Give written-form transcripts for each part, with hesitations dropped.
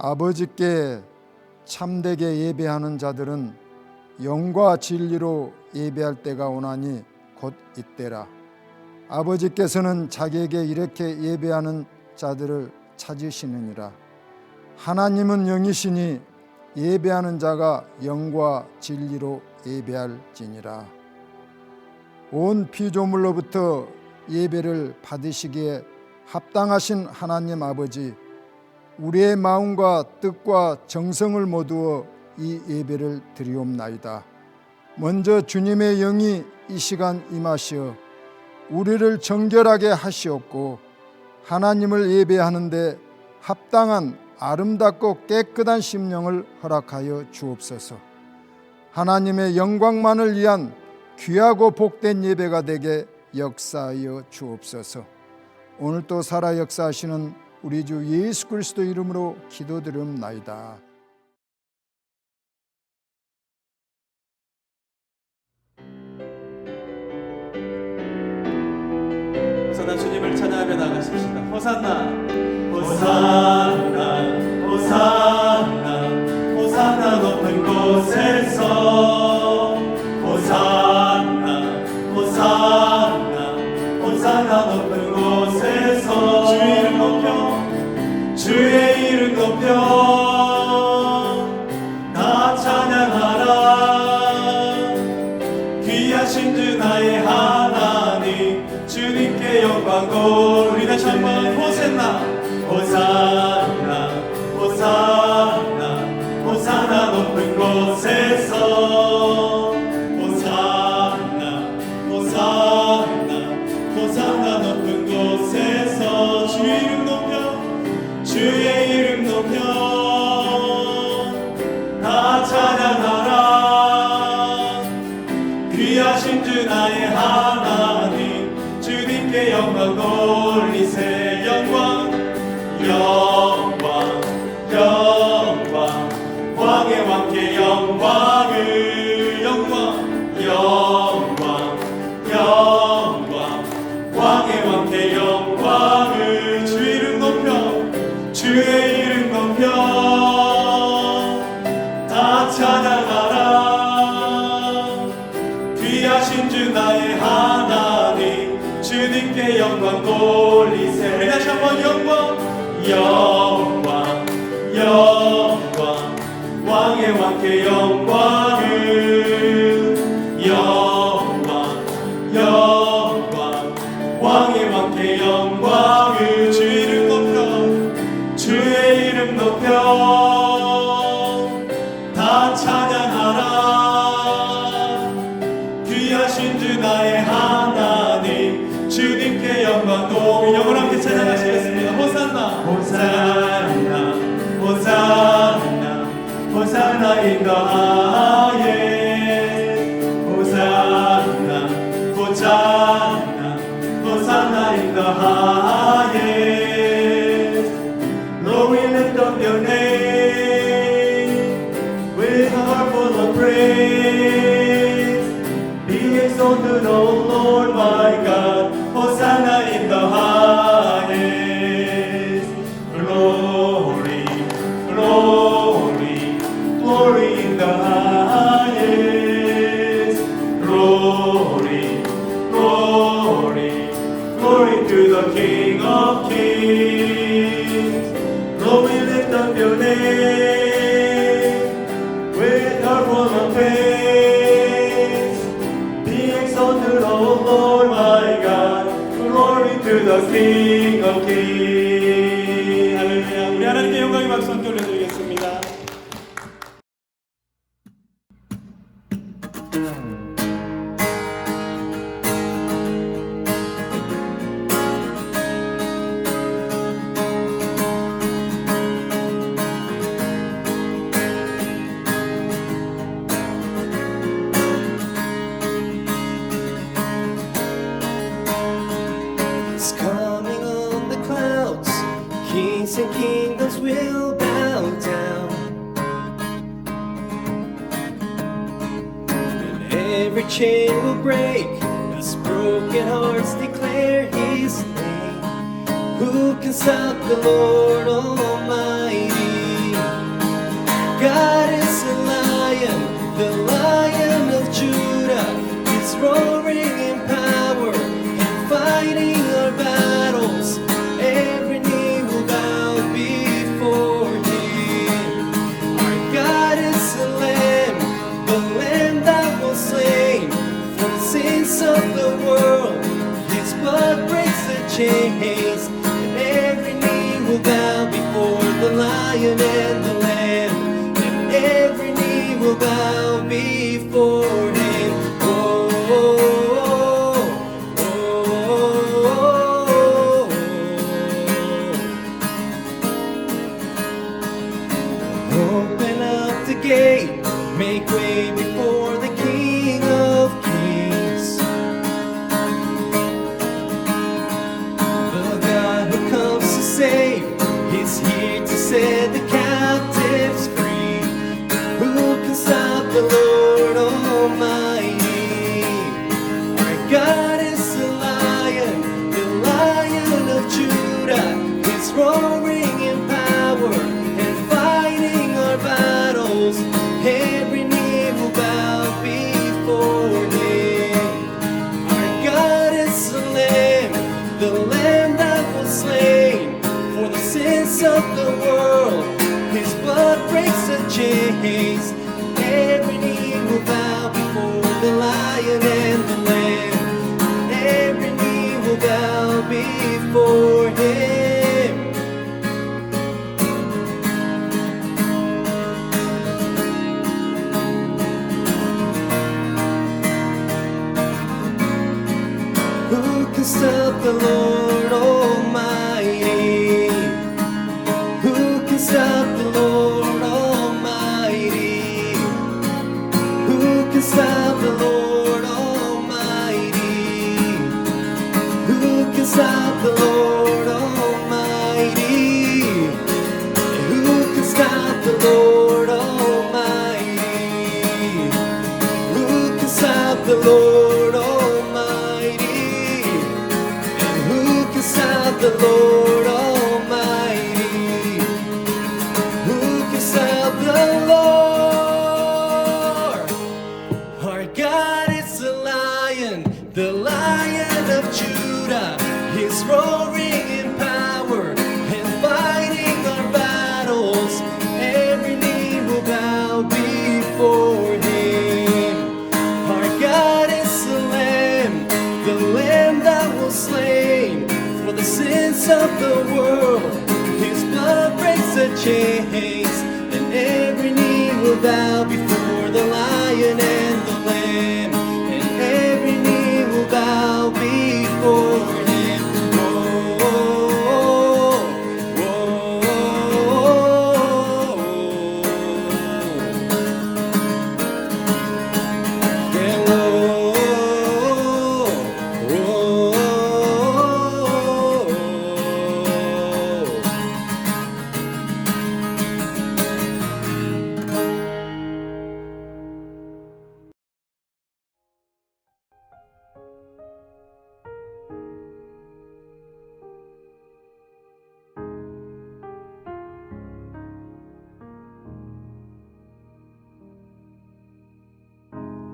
아버지께 참되게 예배하는 자들은 영과 진리로 예배할 때가 오나니 곧 이때라. 아버지께서는 자기에게 이렇게 예배하는 자들을 찾으시느니라. 하나님은 영이시니 예배하는 자가 영과 진리로 예배할지니라. 온 피조물로부터 예배를 받으시기에 합당하신 하나님 아버지, 우리의 마음과 뜻과 정성을 모두어 이 예배를 드리옵나이다. 먼저 주님의 영이 이 시간 임하시어 우리를 정결하게 하시옵고 하나님을 예배하는데 합당한 아름답고 깨끗한 심령을 허락하여 주옵소서. 하나님의 영광만을 위한 귀하고 복된 예배가 되게 역사하여 주옵소서. 오늘 또 살아 역사하시는 우리 주 예수 그리스도 이름으로 기도드리옵나이다. 호산나 주님을 찬양하며 나가십시다. 호산나 호산나 호산나 호산나 높은 곳에서 호산나 호산나 호산나 높은 곳에서 주의 이름 높여 나 찬양하라. 귀하신 주 나의 하나님 주님께 영광 돌리네. 다시 한번 호산나 호산나 호산나 호산나 높은 곳에서 호산나 호산나 호산나 높은 곳에서 주의 이름 높여 다 찬양하라. 귀하신 주 나의 하나님 주님께 영광 돌리세. 영광 영광 영광 왕의 왕께 영광을 영광 영광 영광 왕의 왕께 영광을 주의 이름 높여 다 찬양하라. 귀하신 주 나의 하나님 주님께 영광 돌리세. 다시 한번 영광 영광 영광 왕의 왕께 영광을 영광 영광 왕의 왕께 영광을 주의 이름 높여 다 찬양하라. 귀하신 주 나의 하나님 주님께 영광 돌리세. 영을 함께 찬양하시겠습니다. 호산나 호산나 호산나 호산나 in the highest. 호산나 호산나 호산나 in the highest. Lord, we lift up your name with a heart full of praise. Be exalted, O Lord my God. Hosanna in the highest. Glory, glory, glory in the highest. Glory, glory, glory to the King of Kings. Lord, we lift up your name with our full of praise. Be exalted, O Lord my God. Glory to the King of Kings. 할렐루야. 우리 하나님께 영광의 박수 함께 올려드리겠습니다. It's coming on the clouds. Kings and kingdoms will bow down, and every chain will break as broken hearts declare His name. Who can stop the Lord Almighty? God is a lion, the Lion of Judah. He's roaring in power and fighting our battles. Every knee will bow before Him. Our God is a lamb, the lamb that was slain for the sins of the world. His blood breaks the chains, and every knee will bow before the Lion and the Lamb, and every knee will bow before Him. Oh, oh, oh, oh, oh. Open up the gate, make way before the King of Kings. The God who comes to save, He's here to set the captives free. Who can stop the Lord Almighty? Our God is the Lion of Judah. He's roaring in power and fighting our battles. Every knee will bow before Him. Our God is the Lamb that was slain for the sins of the world. His blood breaks the chains. Every knee will bow before the Lion and the Lamb. Every knee will bow before Him. Who can stop the Lord Almighty? Who can stop the Lord Almighty? Who can stop the Lord Almighty? Who can stop the Lord Almighty? Who can stop the Lord Almighty? Who can stop the Lord Almighty? And who can stop the Lord Almighty? Who can stop the Lord? Our God is the Lion of Judah. He's roaring in power and fighting our battles. Every knee will bow before Him. Our God is the Lamb that was slain for the sins of the world. His blood breaks the chains, and every knee will bow before the Lion and the Lamb, and every knee will bow before Him. Oh, oh, oh, oh, yeah, oh, oh,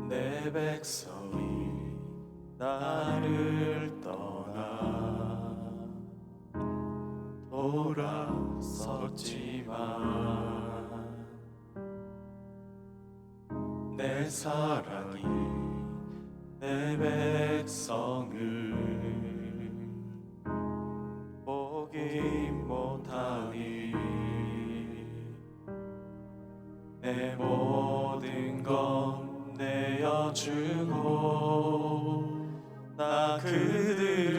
내 백성이 나를 떠나 돌아섰지만 내 사랑이 내 백성을 포기 못하니 내 모든 건 내어주고 나 그들을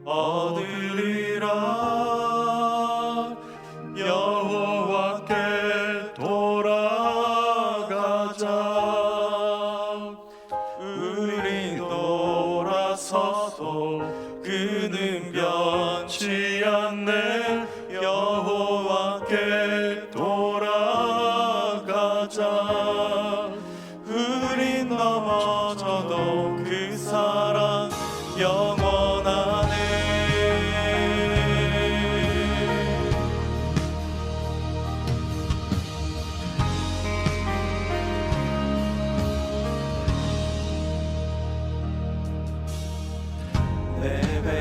얻으리라. 여호와께 돌아가자. 우리 돌아서도 그는 변치 않네. 여호와께 돌아가자. 우린 넘어져도 그 사랑 영원하네.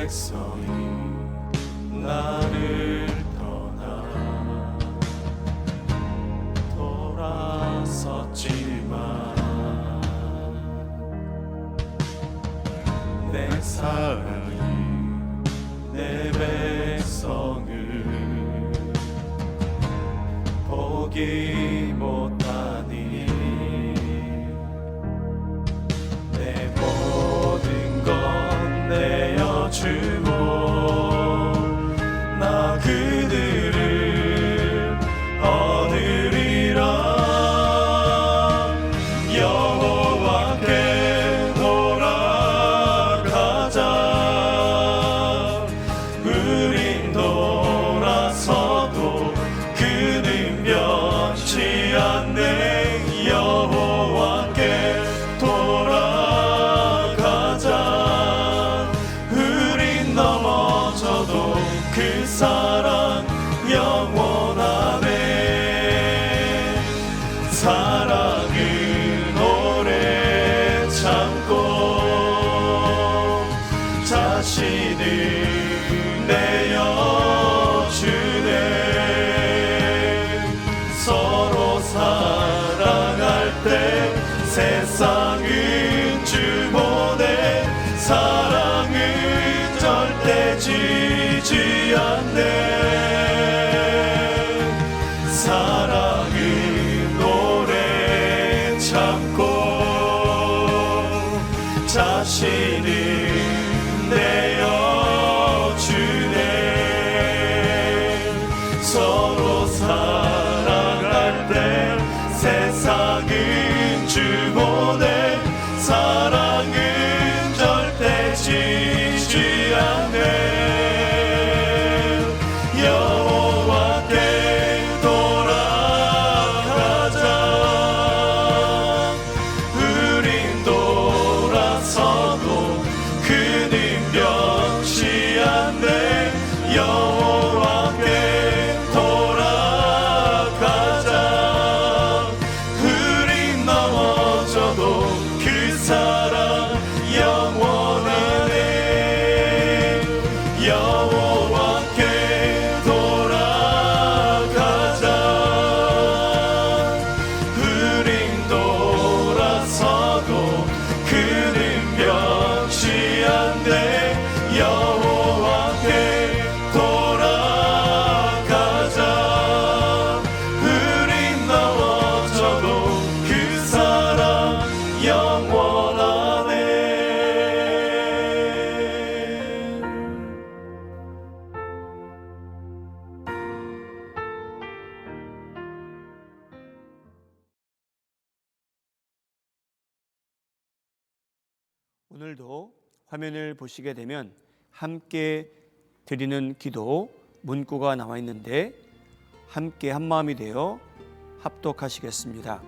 백성이 나를 떠나 돌아섰지만 내 사랑이 내 백성을 포기 못하니 내 모든 것 내어주고 나 그들을 얻으리라 여호와께 돌아가자 우린 돌아서도 그는 변치 않네 여호와께 돌아가자 우린 넘어져도 그 사랑 영원하네 사랑은 오래 참고 자신을 내어주네 서로 사랑할 때 세상은 주 보내 사랑은 절대 지지 않네 사랑은 오래 참고 자신을 내어주네 서로 사랑할 때 세상은 주 보내 사랑은 절대 지지 않네 여호와께 돌아가자 우린 돌아서도 그는 변치 않네 여호와께 돌아가자 우린 넘어져도 그 사랑 영원하네 여호와께 돌아가자 우린 돌아서도 그는 변치 않네 여호와께 돌아가자 우린 넘어져도 그 사랑 영원하네 오늘도 화면을 보시게 되면 함께 드리는 기도 문구가 나와 있는데 함께 한마음이 되어 합독하시겠습니다.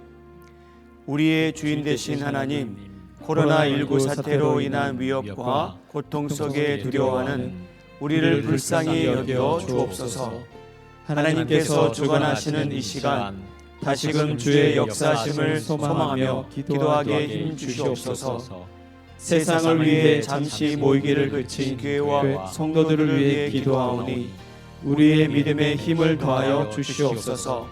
우리의 주인 되신 하나님, 코로나19 사태로 인한 위협과 고통 속에 두려워하는 우리를 불쌍히 여겨 주옵소서. 하나님께서 주관하시는 이 시간 다시금 주의 역사심을 소망하며 기도하게 힘 주시옵소서. 세상을 위해 잠시 모이기를 그친 교회와 성도들을 위해 기도하오니 우리의 믿음에 힘을 더하여 주시옵소서.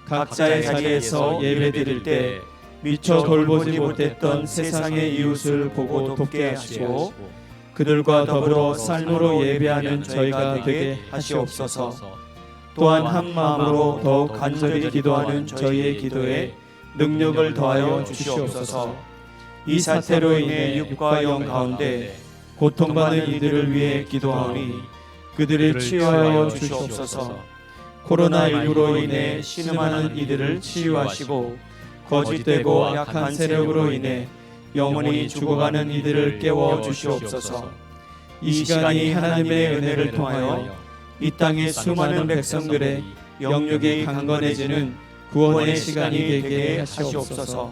각자의 자리에서 예배드릴 때 미처 돌보지 못했던 세상의 이웃을 보고 돕게 하시고 그들과 더불어 삶으로 예배하는 저희가 되게 하시옵소서. 또한 한 마음으로 더욱 간절히 기도하는 저희의 기도에 능력을 더하여 주시옵소서. 이 사태로 인해 육과 영 가운데 고통받는 이들을 위해 기도하오니 그들을 치유하여 주시옵소서. 코로나19로 인해 신음하는 이들을 치유하시고 거짓되고 약한 세력으로 인해 영원히 죽어가는 이들을 깨워 주시옵소서. 이 시간이 하나님의 은혜를 통하여 이 땅의 수많은 백성들의 영육이 강건해지는 구원의 시간이 되게 하시옵소서.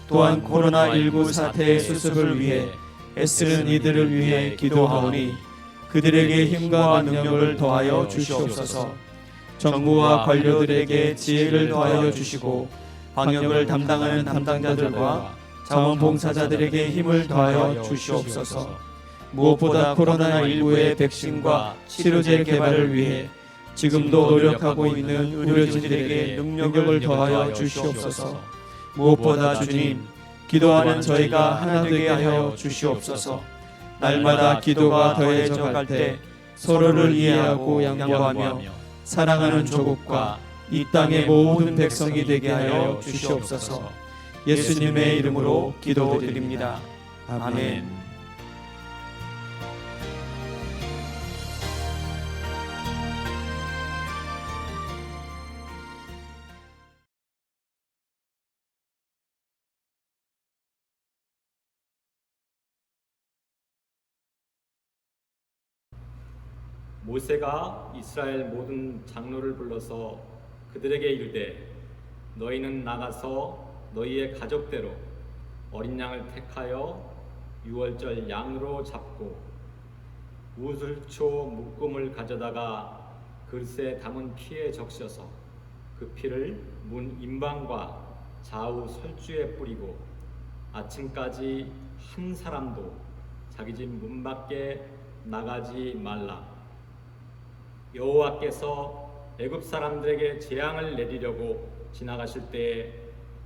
또한 코로나19 사태의 수습을 위해 애쓰는 이들을 위해 기도하오니 그들에게 힘과 능력을 더하여 주시옵소서. 정부와 관료들에게 지혜를 더하여 주시고 방역을 담당하는 담당자들과 자원봉사자들에게 힘을 더하여 주시옵소서. 무엇보다 코로나19의 백신과 치료제 개발을 위해 지금도 노력하고 있는 의료진들에게 능력을 더하여 주시옵소서. 무엇보다 주님, 기도하는 저희가 하나 되게 하여 주시옵소서. 날마다 기도가 더해져 갈 때 서로를 이해하고 양보하며 사랑하는 조국과 이 땅의 모든 백성이 되게 하여 주시옵소서. 예수님의 이름으로 기도드립니다. 아멘. 모세가 이스라엘 모든 장로를 불러서 그들에게 이르되 너희는 나가서 너희의 가족대로 어린 양을 택하여 유월절 양으로 잡고 우슬초 묶음을 가져다가 그릇에 담은 피에 적셔서 그 피를 문 임방과 좌우 설주에 뿌리고 아침까지 한 사람도 자기 집 문 밖에 나가지 말라. 여호와께서 애굽 사람들에게 재앙을 내리려고 지나가실 때에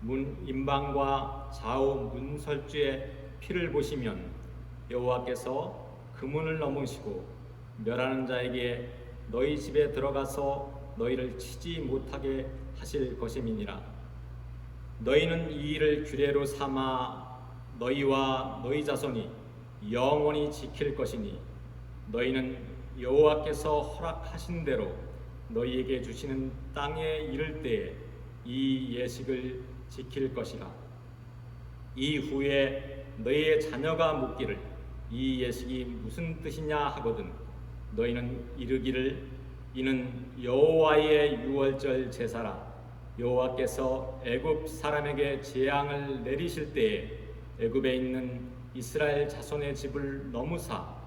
문 임방과 좌우 문설주에 피를 보시면 여호와께서 그 문을 넘으시고 멸하는 자에게 너희 집에 들어가서 너희를 치지 못하게 하실 것임이니라. 너희는 이 일을 규례로 삼아 너희와 너희 자손이 영원히 지킬 것이니 너희는 여호와께서 허락하신 대로 너희에게 주시는 땅에 이를 때에 이 예식을 지킬 것이라. 이후에 너희의 자녀가 묻기를 이 예식이 무슨 뜻이냐 하거든 너희는 이르기를 이는 여호와의 유월절 제사라. 여호와께서 애굽 사람에게 재앙을 내리실 때에 애굽에 있는 이스라엘 자손의 집을 넘으사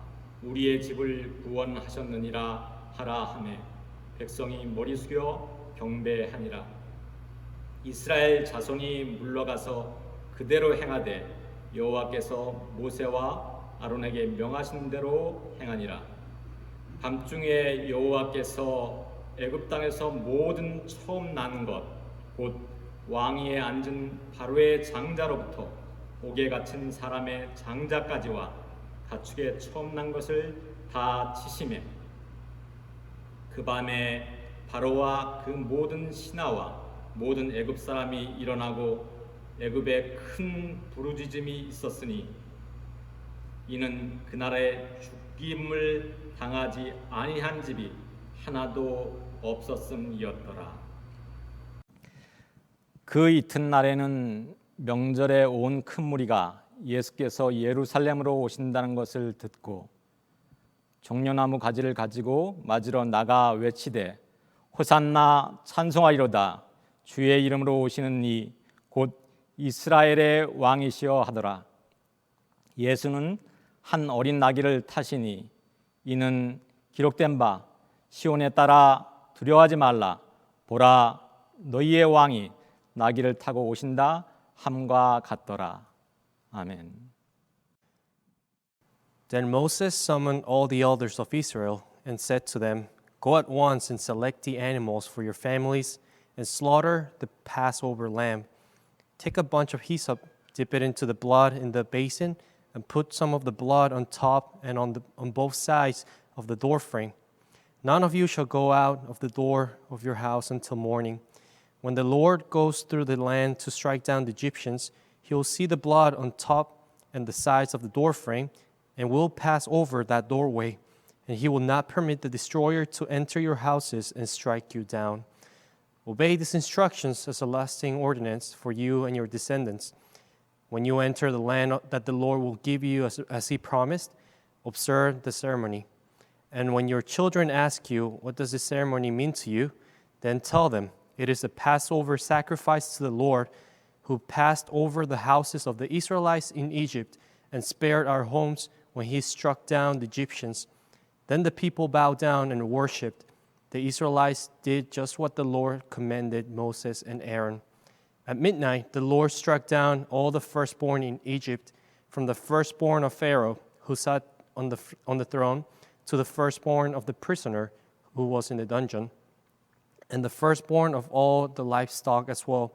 우리의 집을 구원하셨느니라 하라 하매 백성이 머리 숙여 경배하니라. 이스라엘 자손이 물러가서 그대로 행하되 여호와께서 모세와 아론에게 명하신 대로 행하니라. 밤중에 여호와께서 애굽 땅에서 모든 처음 나는 것 곧 왕위에 앉은 바로의 장자로부터 옥에 갇힌 사람의 장자까지와 가축에 처음 난 것을 다 치시매 그 밤에 바로와 그 모든 신하와 모든 애굽 사람이 일어나고 애굽에 큰 부르짖음이 있었으니 이는 그날에 죽임을 당하지 아니한 집이 하나도 없었음이었더라. 그 이튿날에는 명절에 온 큰 무리가 예수께서 예루살렘으로 오신다는 것을 듣고 종려나무 가지를 가지고 맞으러 나가 외치되 호산나 찬송하리로다. 주의 이름으로 오시는 이 곧 이스라엘의 왕이시여 하더라. 예수는 한 어린 나귀를 타시니 이는 기록된 바 시온에 따라 두려워하지 말라. 보라 너희의 왕이 나귀를 타고 오신다 함과 같더라. 아멘. Then Moses summoned all the elders of Israel and said to them, Go at once and select the animals for your families and slaughter the Passover lamb. Take a bunch of hyssop, dip it into the blood in the basin, and put some of the blood on top and on both sides of the doorframe. None of you shall go out of the door of your house until morning. When the Lord goes through the land to strike down the Egyptians, he will see the blood on top and the sides of the doorframe, and will pass over that doorway, and he will not permit the destroyer to enter your houses and strike you down. Obey these instructions as a lasting ordinance for you and your descendants. When you enter the land that the Lord will give you as he promised, observe the ceremony. And when your children ask you, what does this ceremony mean to you? Then tell them, it is a Passover sacrifice to the Lord, who passed over the houses of the Israelites in Egypt and spared our homes when he struck down the Egyptians. Then the people bowed down and worshipped. The Israelites did just what the Lord commanded Moses and Aaron. At midnight, the Lord struck down all the firstborn in Egypt, from the firstborn of Pharaoh, who sat on the throne, to the firstborn of the prisoner who was in the dungeon, and the firstborn of all the livestock as well.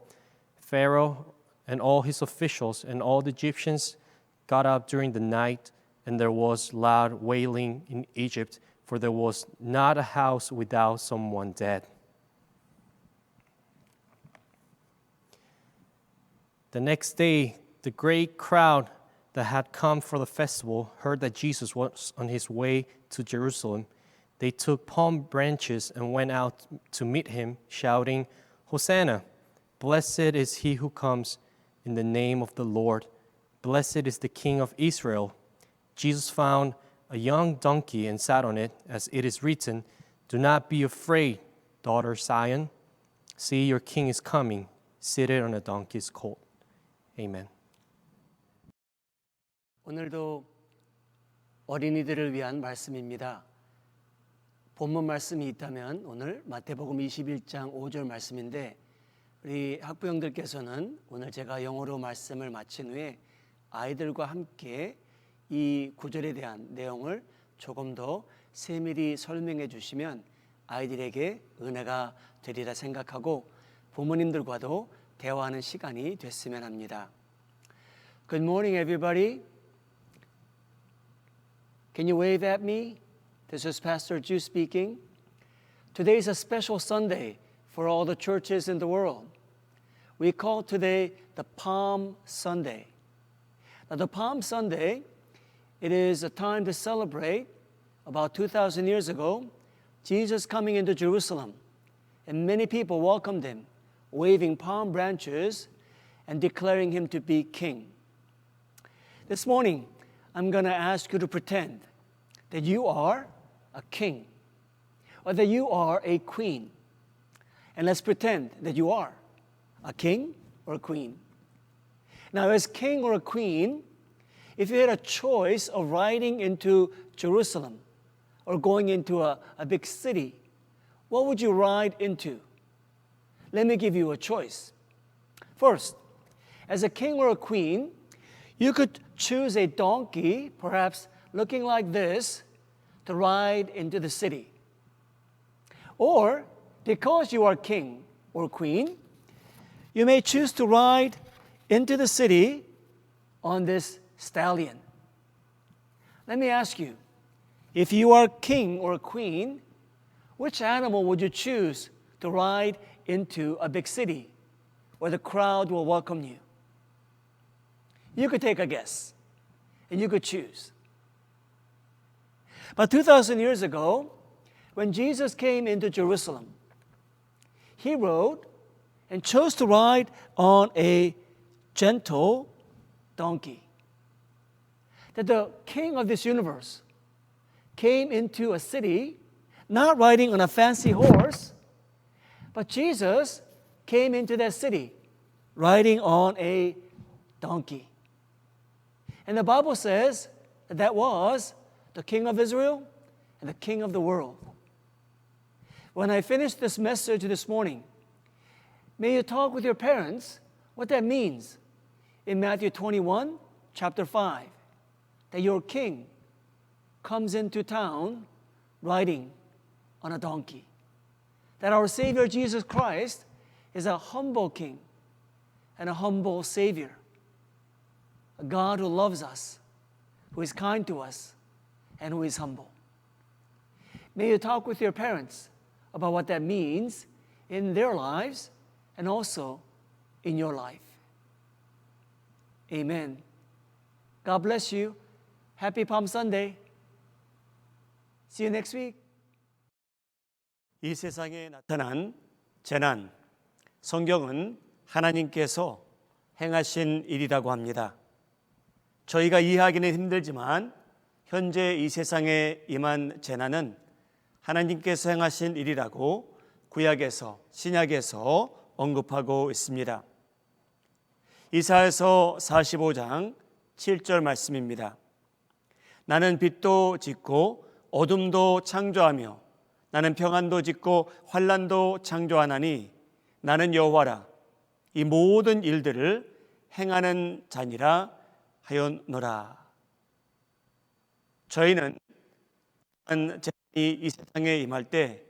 Pharaoh and all his officials and all the Egyptians got up during the night, and there was loud wailing in Egypt, for there was not a house without someone dead. The next day, the great crowd that had come for the festival heard that Jesus was on his way to Jerusalem. They took palm branches and went out to meet him, shouting, "Hosanna! Blessed is he who comes in the name of the Lord. Blessed is the King of Israel." Jesus found a young donkey and sat on it, as it is written, "Do not be afraid, daughter Zion. See, your king is coming, seated on a donkey's colt." Amen. 오늘도 어린이들을 위한 말씀입니다. 본문 말씀이 있다면 오늘 마태복음 21장 5절 말씀인데, 우리 학부형들께서는 오늘 제가 영어로 말씀을 마친 후에 아이들과 함께 이 구절에 대한 내용을 조금 더 세밀히 설명해 주시면 아이들에게 은혜가 되리라 생각하고 부모님들과도 대화하는 시간이 됐으면 합니다. Good morning, everybody. Can you wave at me? This is Pastor Ju speaking. Today is a special Sunday for all the churches in the world. We call today the Palm Sunday. Now, the Palm Sunday, it is a time to celebrate about 2,000 years ago, Jesus coming into Jerusalem, and many people welcomed him, waving palm branches and declaring him to be king. This morning, I'm going to ask you to pretend that you are a king or that you are a queen. And let's pretend that you are a king or a queen. Now, as king or a queen, if you had a choice of riding into Jerusalem or going into a big city, what would you ride into? Let me give you a choice. First, as a king or a queen, you could choose a donkey, perhaps looking like this, to ride into the city. Or, because you are king or queen, you may choose to ride into the city on this stallion. Let me ask you, if you are king or queen, which animal would you choose to ride into a big city where the crowd will welcome you? You could take a guess, and you could choose. But 2,000 years ago, when Jesus came into Jerusalem, he rode and chose to ride on a gentle donkey. That the king of this universe came into a city not riding on a fancy horse, but Jesus came into that city riding on a donkey. And the Bible says that that was the King of Israel and the King of the world. When I finish this message this morning, may you talk with your parents what that means in Matthew 21, chapter 5, that your king comes into town riding on a donkey. That our Savior Jesus Christ is a humble king and a humble Savior. A God who loves us, who is kind to us, and who is humble. May you talk with your parents about what that means in their lives and also in your life. Amen. God bless you. Happy Palm Sunday. See you next week. 이 세상에 나타난 재난, 성경은 하나님께서 행하신 일이라고 합니다. 저희가 이해하기는 힘들지만 현재 이 세상에 임한 재난은 하나님께서 행하신 일이라고 구약에서 신약에서 언급하고 있습니다. 이사야서 45장 7절 말씀입니다. 나는 빛도 짓고 어둠도 창조하며 나는 평안도 짓고 환난도 창조하나니 나는 여호와라. 이 모든 일들을 행하는 자니라 하였노라. 저희는 재난이 이 세상에 임할 때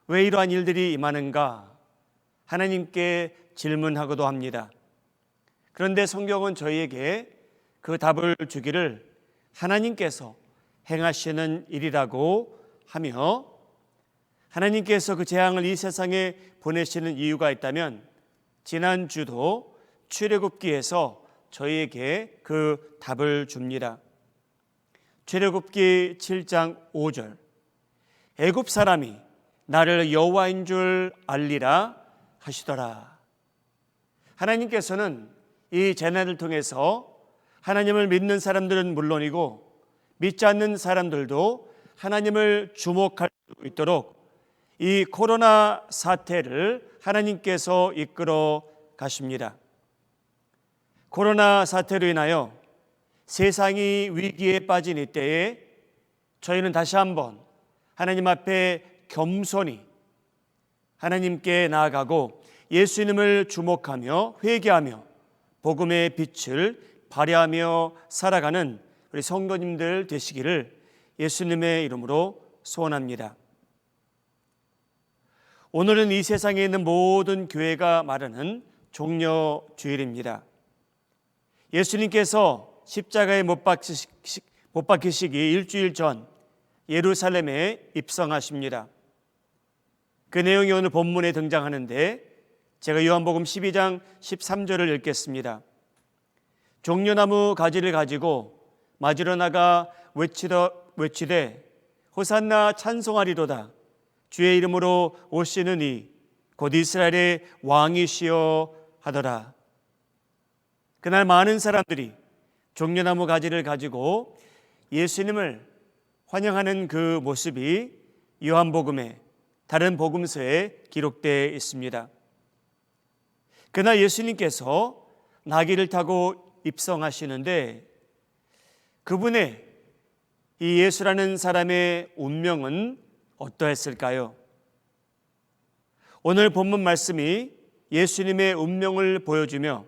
왜 이러한 일들이 임하는가 하나님께 질문하고도 합니다. 그런데 성경은 저희에게 그 답을 주기를 하나님께서 행하시는 일이라고 하며, 하나님께서 그 재앙을 이 세상에 보내시는 이유가 있다면 지난주도 출애굽기에서 저희에게 그 답을 줍니다. 출애굽기 7장 5절, 애굽 사람이 나를 여호와인 줄 알리라 하시더라. 하나님께서는 이 재난을 통해서 하나님을 믿는 사람들은 물론이고 믿지 않는 사람들도 하나님을 주목할 수 있도록 이 코로나 사태를 하나님께서 이끌어 가십니다. 코로나 사태로 인하여 세상이 위기에 빠진 이때에 저희는 다시 한번 하나님 앞에 겸손히 하나님께 나아가고 예수님을 주목하며 회개하며 복음의 빛을 발휘하며 살아가는 우리 성도님들 되시기를 예수님의 이름으로 소원합니다. 오늘은 이 세상에 있는 모든 교회가 말하는 종려 주일입니다. 예수님께서 십자가에 못 박히시기 일주일 전 예루살렘에 입성하십니다. 그 내용이 오늘 본문에 등장하는데 제가 요한복음 12장 13절을 읽겠습니다. 종려나무 가지를 가지고 맞으러 나가 외치되 호산나 찬송하리로다. 주의 이름으로 오시는 이 곧 이스라엘의 왕이시여 하더라. 그날 많은 사람들이 종려나무 가지를 가지고 예수님을 환영하는 그 모습이 요한복음에 다른 복음서에 기록되어 있습니다. 그날 예수님께서 나귀를 타고 입성하시는데 그분의 이 예수라는 사람의 운명은 어떠했을까요? 오늘 본문 말씀이 예수님의 운명을 보여주며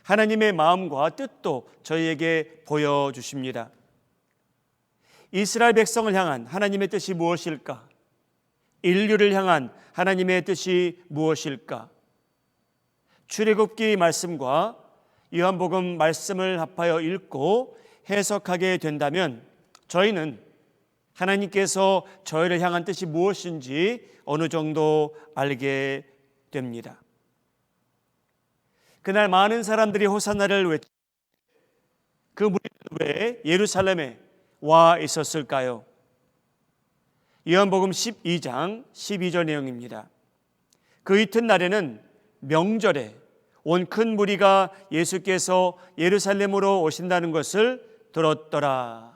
하나님의 마음과 뜻도 저희에게 보여주십니다. 이스라엘 백성을 향한 하나님의 뜻이 무엇일까? 인류를 향한 하나님의 뜻이 무엇일까? 출애굽기 말씀과 요한복음 말씀을 합하여 읽고 해석하게 된다면 저희는 하나님께서 저희를 향한 뜻이 무엇인지 어느 정도 알게 됩니다. 그날 많은 사람들이 호산나를 외치 그 무리는 왜 예루살렘에 와 있었을까요? 요한복음 12장 12절 내용입니다. 그 이튿날에는 명절에 온 큰 무리가 예수께서 예루살렘으로 오신다는 것을 들었더라.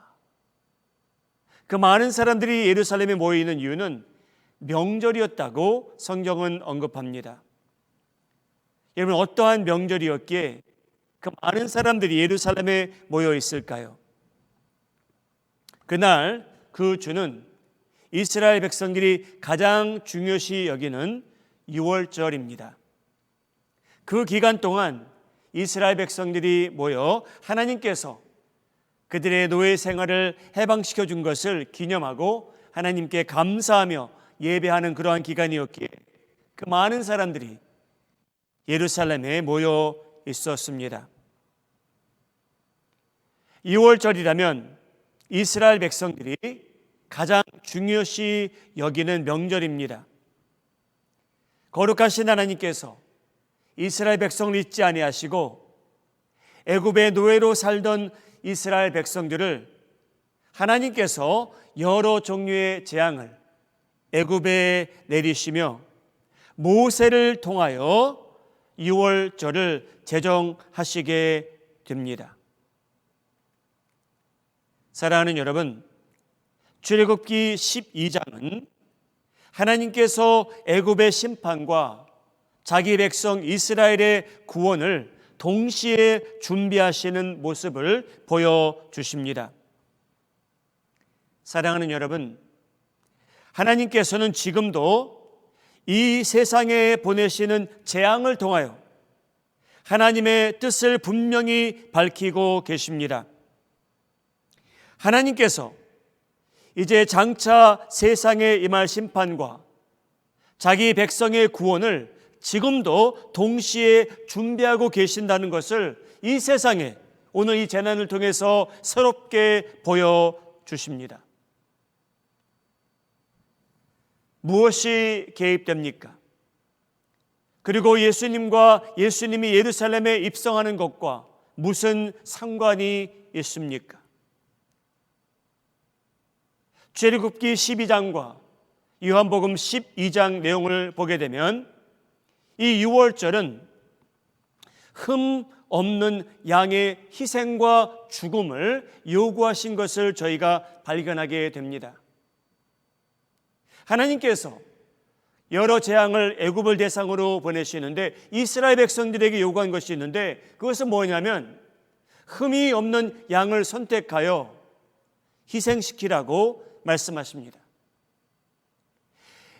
그 많은 사람들이 예루살렘에 모여 있는 이유는 명절이었다고 성경은 언급합니다. 여러분, 어떠한 명절이었기에 그 많은 사람들이 예루살렘에 모여 있을까요? 그날 그 주는 이스라엘 백성들이 가장 중요시 여기는 유월절입니다. 그 기간 동안 이스라엘 백성들이 모여 하나님께서 그들의 노예 생활을 해방시켜 준 것을 기념하고 하나님께 감사하며 예배하는 그러한 기간이었기에 그 많은 사람들이 예루살렘에 모여 있었습니다. 2월절이라면 이스라엘 백성들이 가장 중요시 여기는 명절입니다. 거룩하신 하나님께서 이스라엘 백성을 잊지 아니하시고 애굽의 노예로 살던 이스라엘 백성들을 하나님께서 여러 종류의 재앙을 애굽에 내리시며 모세를 통하여 2월절을 제정하시게 됩니다. 사랑하는 여러분, 출애굽기 12장은 하나님께서 애굽의 심판과 자기 백성 이스라엘의 구원을 동시에 준비하시는 모습을 보여주십니다. 사랑하는 여러분, 하나님께서는 지금도 이 세상에 보내시는 재앙을 통하여 하나님의 뜻을 분명히 밝히고 계십니다. 하나님께서 이제 장차 세상에 임할 심판과 자기 백성의 구원을 지금도 동시에 준비하고 계신다는 것을 이 세상에 오늘 이 재난을 통해서 새롭게 보여주십니다. 무엇이 개입됩니까? 그리고 예수님이 예루살렘에 입성하는 것과 무슨 상관이 있습니까? 출애굽기 12장과 요한복음 12장 내용을 보게 되면 이 유월절은 흠 없는 양의 희생과 죽음을 요구하신 것을 저희가 발견하게 됩니다. 하나님께서 여러 재앙을 애굽을 대상으로 보내시는데 이스라엘 백성들에게 요구한 것이 있는데 그것은 뭐냐면 흠이 없는 양을 선택하여 희생시키라고 말씀하십니다.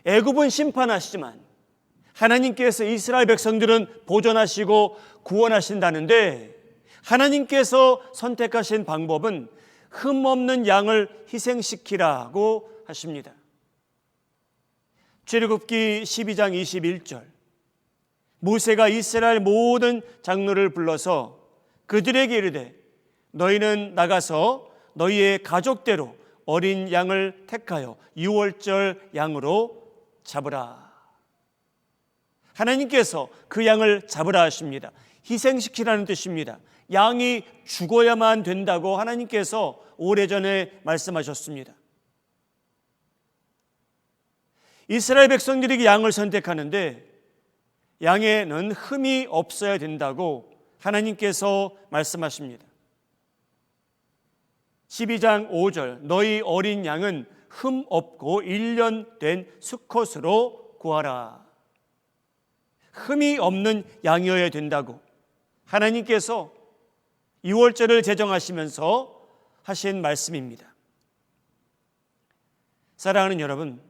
애굽은 심판하시지만 하나님께서 이스라엘 백성들은 보존하시고 구원하신다는데 하나님께서 선택하신 방법은 흠 없는 양을 희생시키라고 하십니다. 출애굽기 12장 21절 모세가 이스라엘 모든 장로를 불러서 그들에게 이르되 너희는 나가서 너희의 가족대로 어린 양을 택하여 유월절 양으로 잡으라. 하나님께서 그 양을 잡으라 하십니다. 희생시키라는 뜻입니다. 양이 죽어야만 된다고 하나님께서 오래전에 말씀하셨습니다. 이스라엘 백성들에게 양을 선택하는데 양에는 흠이 없어야 된다고 하나님께서 말씀하십니다. 12장 5절 너희 어린 양은 흠 없고 1년 된 수컷으로 구하라. 흠이 없는 양이어야 된다고 하나님께서 유월절을 제정하시면서 하신 말씀입니다. 사랑하는 여러분,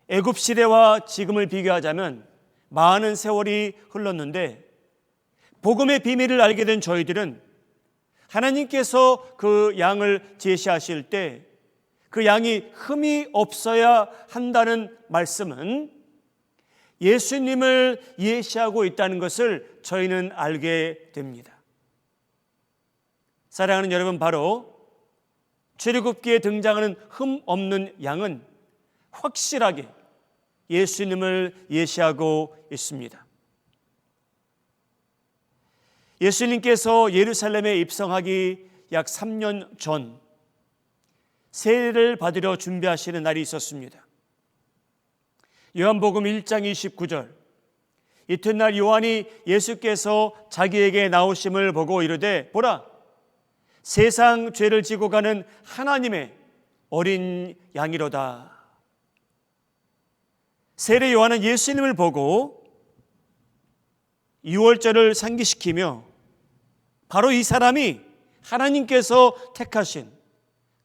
애굽 시대와 지금을 비교하자면 많은 세월이 흘렀는데 복음의 비밀을 알게 된 저희들은 하나님께서 그 양을 제시하실 때 그 양이 흠이 없어야 한다는 말씀은 예수님을 예시하고 있다는 것을 저희는 알게 됩니다. 사랑하는 여러분, 바로 출애굽기에 등장하는 흠 없는 양은 확실하게 예수님을 예시하고 있습니다. 예수님께서 예루살렘에 입성하기 약 3년 전 세례를 받으려 준비하시는 날이 있었습니다. 요한복음 1장 29절 이튿날 요한이 예수께서 자기에게 나오심을 보고 이르되 보라 세상 죄를 지고 가는 하나님의 어린 양이로다. 세례 요한은 예수님을 보고 유월절을 상기시키며 바로 이 사람이 하나님께서 택하신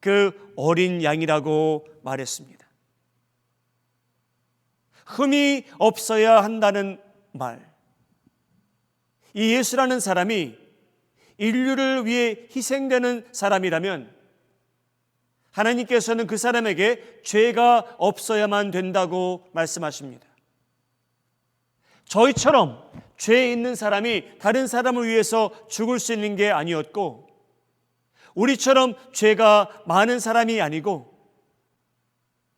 그 어린 양이라고 말했습니다. 흠이 없어야 한다는 말. 이 예수라는 사람이 인류를 위해 희생되는 사람이라면 하나님께서는 그 사람에게 죄가 없어야만 된다고 말씀하십니다. 저희처럼 죄 있는 사람이 다른 사람을 위해서 죽을 수 있는 게 아니었고 우리처럼 죄가 많은 사람이 아니고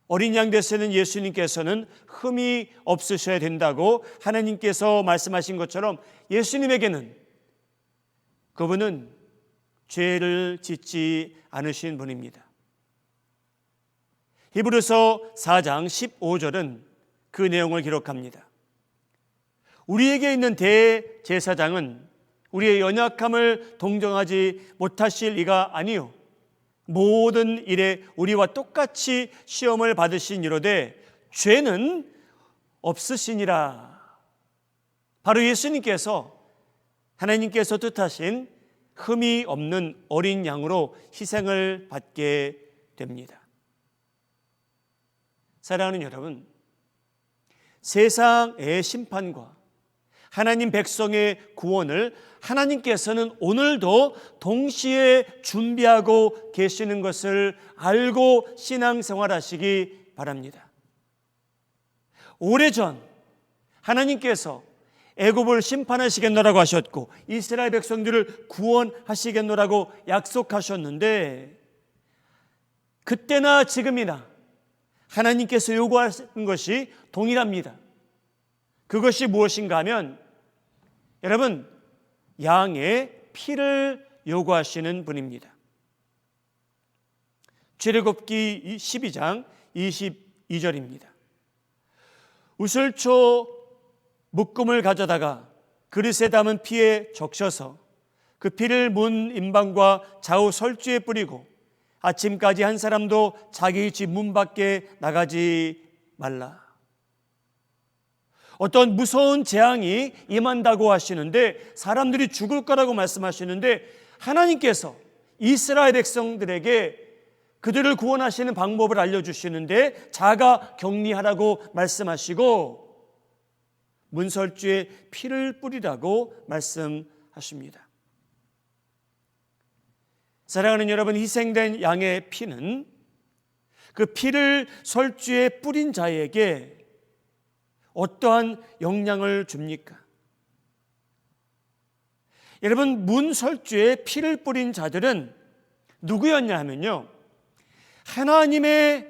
어린 양 되시는 예수님께서는 흠이 없으셔야 된다고 하나님께서 말씀하신 것처럼 예수님에게는 그분은 죄를 짓지 않으신 분입니다. 히브리서 4장 15절은 그 내용을 기록합니다. 우리에게 있는 대제사장은 우리의 연약함을 동정하지 못하실 이가 아니요 모든 일에 우리와 똑같이 시험을 받으신 이로되 죄는 없으시니라. 바로 예수님께서 하나님께서 뜻하신 흠이 없는 어린 양으로 희생을 받게 됩니다. 사랑하는 여러분, 세상의 심판과 하나님 백성의 구원을 하나님께서는 오늘도 동시에 준비하고 계시는 것을 알고 신앙생활하시기 바랍니다. 오래전 하나님께서 애굽을 심판하시겠노라고 하셨고 이스라엘 백성들을 구원하시겠노라고 약속하셨는데, 그때나 지금이나 하나님께서 요구하시는 것이 동일합니다. 그것이 무엇인가 하면, 여러분, 양의 피를 요구하시는 분입니다. 출애굽기 12장 22절입니다. 우슬초 묶음을 가져다가 그릇에 담은 피에 적셔서 그 피를 문 임방과 좌우 설주에 뿌리고 아침까지 한 사람도 자기 집 문 밖에 나가지 말라. 어떤 무서운 재앙이 임한다고 하시는데, 사람들이 죽을 거라고 말씀하시는데, 하나님께서 이스라엘 백성들에게 그들을 구원하시는 방법을 알려주시는데 자가 격리하라고 말씀하시고 문설주에 피를 뿌리라고 말씀하십니다. 사랑하는 여러분, 희생된 양의 피는 그 피를 설주에 뿌린 자에게 어떠한 영향을 줍니까? 여러분, 문설주에 피를 뿌린 자들은 누구였냐 하면요, 하나님의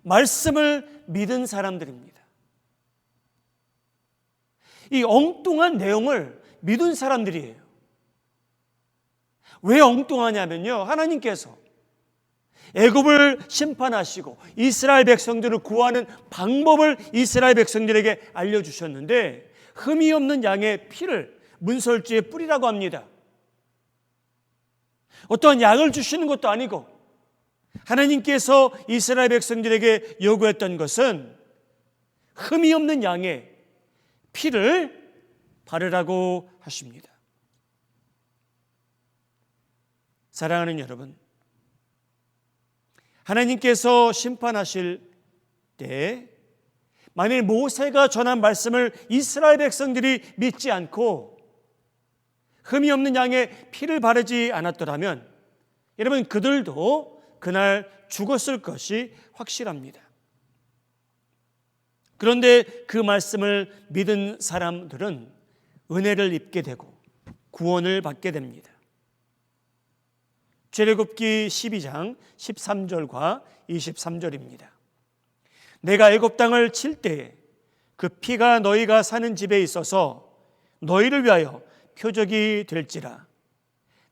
말씀을 믿은 사람들입니다. 이 엉뚱한 내용을 믿은 사람들이에요. 왜 엉뚱하냐면요, 하나님께서 애굽을 심판하시고 이스라엘 백성들을 구하는 방법을 이스라엘 백성들에게 알려주셨는데, 흠이 없는 양의 피를 문설주에 뿌리라고 합니다. 어떠한 양을 주시는 것도 아니고, 하나님께서 이스라엘 백성들에게 요구했던 것은 흠이 없는 양의 피를 바르라고 하십니다. 사랑하는 여러분, 하나님께서 심판하실 때 만일 모세가 전한 말씀을 이스라엘 백성들이 믿지 않고 흠이 없는 양의 피를 바르지 않았더라면 여러분, 그들도 그날 죽었을 것이 확실합니다. 그런데 그 말씀을 믿은 사람들은 은혜를 입게 되고 구원을 받게 됩니다. 출애굽기 12장 13절과 23절입니다. 내가 애굽 땅을 칠 때에 그 피가 너희가 사는 집에 있어서 너희를 위하여 표적이 될지라.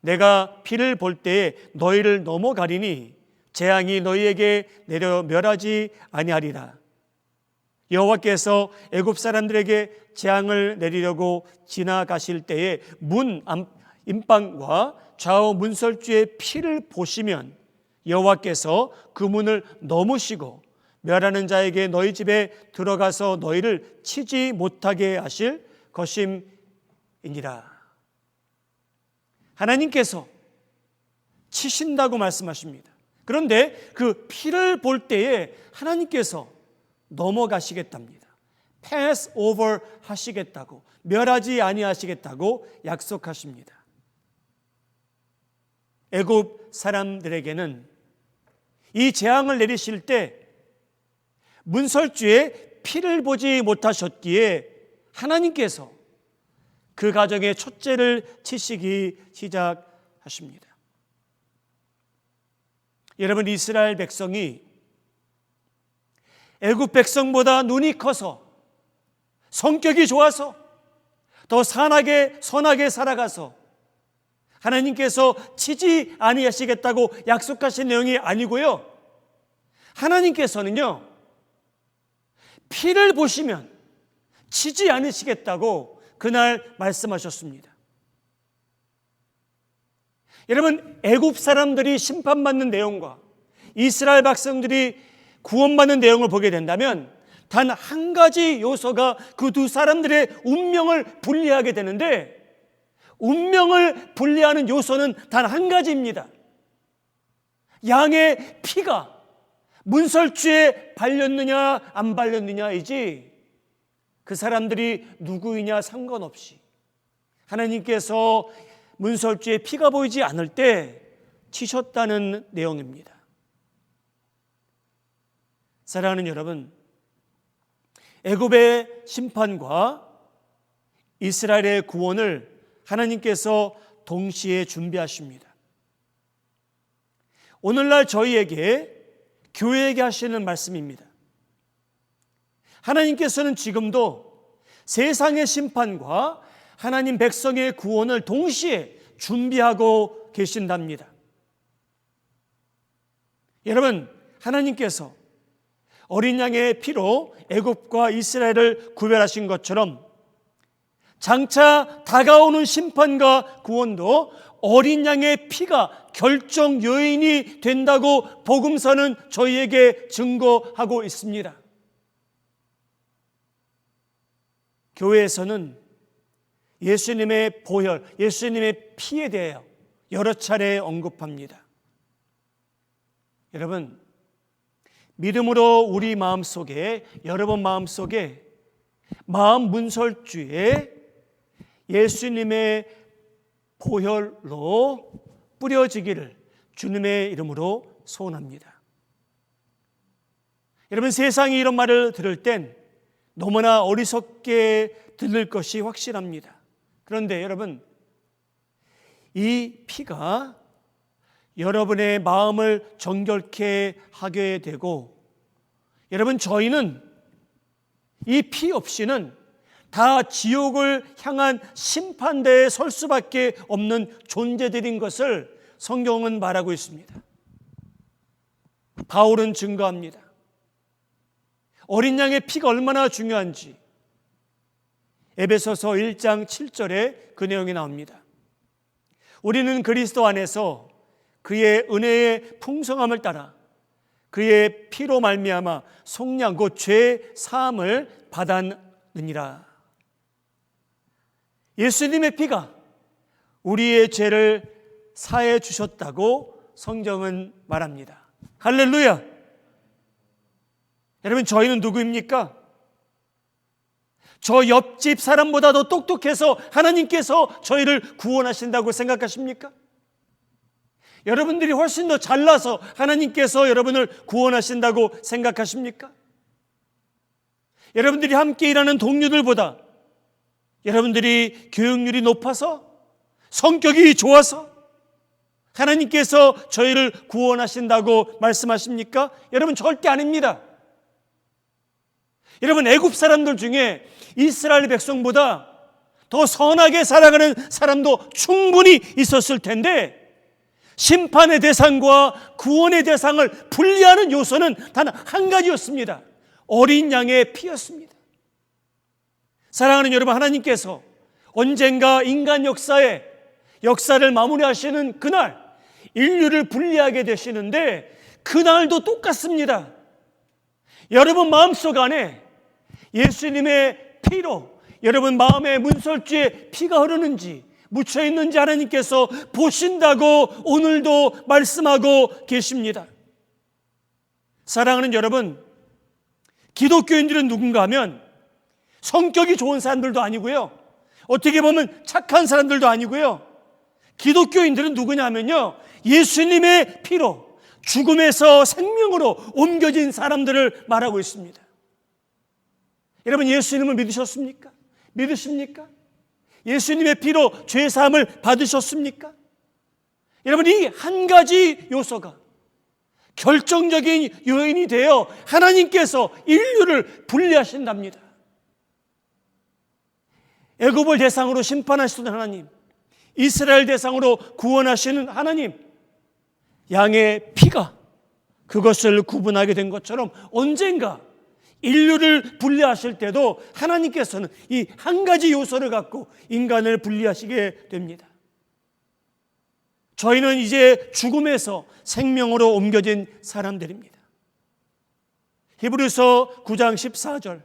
내가 피를 볼 때에 너희를 넘어가리니 재앙이 너희에게 내려 멸하지 아니하리라. 여호와께서 애굽 사람들에게 재앙을 내리려고 지나가실 때에 문 임방과 좌우 문설주의 피를 보시면 여호와께서 그 문을 넘으시고 멸하는 자에게 너희 집에 들어가서 너희를 치지 못하게 하실 것임이니라. 하나님께서 치신다고 말씀하십니다. 그런데 그 피를 볼 때에 하나님께서 넘어가시겠답니다. 패스 오버 하시겠다고, 멸하지 아니하시겠다고 약속하십니다. 애굽 사람들에게는 이 재앙을 내리실 때 문설주에 피를 보지 못하셨기에 하나님께서 그 가정의 첫째를 치시기 시작하십니다. 여러분, 이스라엘 백성이 애굽 백성보다 눈이 커서 성격이 좋아서 더 선하게 살아가서 하나님께서 치지 아니하시겠다고 약속하신 내용이 아니고요, 하나님께서는요 피를 보시면 치지 않으시겠다고 그날 말씀하셨습니다. 여러분, 애굽 사람들이 심판받는 내용과 이스라엘 백성들이 구원받는 내용을 보게 된다면 단 한 가지 요소가 그 두 사람들의 운명을 분리하게 되는데, 운명을 분리하는 요소는 단 한 가지입니다. 양의 피가 문설주에 발렸느냐 안 발렸느냐이지 그 사람들이 누구이냐 상관없이 하나님께서 문설주에 피가 보이지 않을 때 치셨다는 내용입니다. 사랑하는 여러분, 애굽의 심판과 이스라엘의 구원을 하나님께서 동시에 준비하십니다. 오늘날 저희에게, 교회에게 하시는 말씀입니다. 하나님께서는 지금도 세상의 심판과 하나님 백성의 구원을 동시에 준비하고 계신답니다. 여러분, 하나님께서 어린 양의 피로 애굽과 이스라엘을 구별하신 것처럼 장차 다가오는 심판과 구원도 어린 양의 피가 결정 요인이 된다고 복음서는 저희에게 증거하고 있습니다. 교회에서는 예수님의 보혈, 예수님의 피에 대하여 여러 차례 언급합니다. 여러분, 믿음으로 우리 마음속에, 여러분 마음속에 마음 문설주에 예수님의 보혈로 뿌려지기를 주님의 이름으로 소원합니다. 여러분, 세상이 이런 말을 들을 땐 너무나 어리석게 들릴 것이 확실합니다. 그런데 여러분, 이 피가 여러분의 마음을 정결케 하게 되고, 여러분, 저희는 이 피 없이는 다 지옥을 향한 심판대에 설 수밖에 없는 존재들인 것을 성경은 말하고 있습니다. 바울은 증거합니다. 어린 양의 피가 얼마나 중요한지 에베소서 1장 7절에 그 내용이 나옵니다. 우리는 그리스도 안에서 그의 은혜의 풍성함을 따라 그의 피로 말미암아 속량 곧 죄 사함을 받았느니라. 예수님의 피가 우리의 죄를 사해 주셨다고 성경은 말합니다. 할렐루야. 여러분, 저희는 누구입니까? 저 옆집 사람보다도 똑똑해서 하나님께서 저희를 구원하신다고 생각하십니까? 여러분들이 훨씬 더 잘나서 하나님께서 여러분을 구원하신다고 생각하십니까? 여러분들이 함께 일하는 동료들보다 여러분들이 교육률이 높아서, 성격이 좋아서 하나님께서 저희를 구원하신다고 말씀하십니까? 여러분, 절대 아닙니다. 여러분, 애굽 사람들 중에 이스라엘 백성보다 더 선하게 살아가는 사람도 충분히 있었을 텐데, 심판의 대상과 구원의 대상을 분리하는 요소는 단 한 가지였습니다. 어린 양의 피였습니다. 사랑하는 여러분, 하나님께서 언젠가 인간 역사를 마무리하시는 그날 인류를 분리하게 되시는데, 그날도 똑같습니다. 여러분 마음속 안에 예수님의 피로 여러분 마음의 문설주에 피가 흐르는지 묻혀 있는지 하나님께서 보신다고 오늘도 말씀하고 계십니다. 사랑하는 여러분, 기독교인들은 누군가 하면 성격이 좋은 사람들도 아니고요, 어떻게 보면 착한 사람들도 아니고요, 기독교인들은 누구냐 하면요, 예수님의 피로 죽음에서 생명으로 옮겨진 사람들을 말하고 있습니다. 여러분, 예수님을 믿으셨습니까? 믿으십니까? 예수님의 피로 죄사함을 받으셨습니까? 여러분, 이 한 가지 요소가 결정적인 요인이 되어 하나님께서 인류를 분리하신답니다. 애굽을 대상으로 심판하시는 하나님, 이스라엘 대상으로 구원하시는 하나님, 양의 피가 그것을 구분하게 된 것처럼 언젠가 인류를 분리하실 때도 하나님께서는 이 한 가지 요소를 갖고 인간을 분리하시게 됩니다. 저희는 이제 죽음에서 생명으로 옮겨진 사람들입니다. 히브리서 9장 14절,